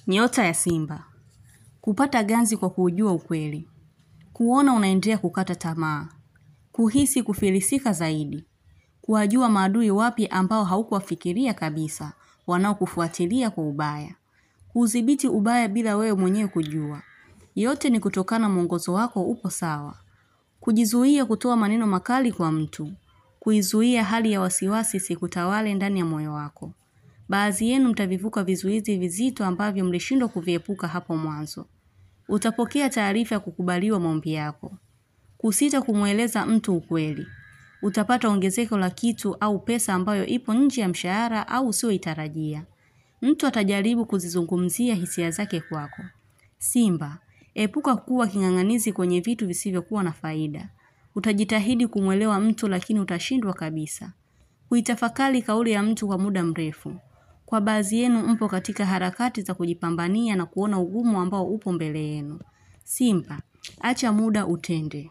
Nyota ya Simba. Kupata ganzi kwa kujua ukweli. Kuona unaendelea kukata tamaa. Kuhisi kufilisika zaidi. Kuwajua maadui wapya ambao haukuwafikiria kabisa, wanaokufuatilia kwa ubaya. Kudhibiti ubaya bila wewe mwenyewe kujua. Yote ni kutokana mwongozo wako upo sawa. Kujizuia kutoa maneno makali kwa mtu. Kuizuia hali ya wasiwasi isikutawale ndani ya moyo wako. Baadhi yenu mtavivuka vizuizi vizito ambavyo mlishindwa kuviepuka hapo mwanzo. Utapokea taarifa ya kukubaliwa maombi yako. Kusita kumueleza mtu ukweli. Utapata ongezeko la kitu au pesa ambayo ipo nje ya mshahara au usioitarajia. Mtu atajaribu kuzizungumzia hisia zake kwako. Simba, epuka kuwa king'ang'anizi kwenye vitu visivyokuwa na faida. Utajitahidi kumuelewa mtu lakini utashindwa kabisa. Kuitafakari kauli ya mtu kwa muda mrefu. Kwa baadhi yenu mpo katika harakati za kujipambania na kuona ugumu ambao upo mbele yenu. Simba, acha muda utende.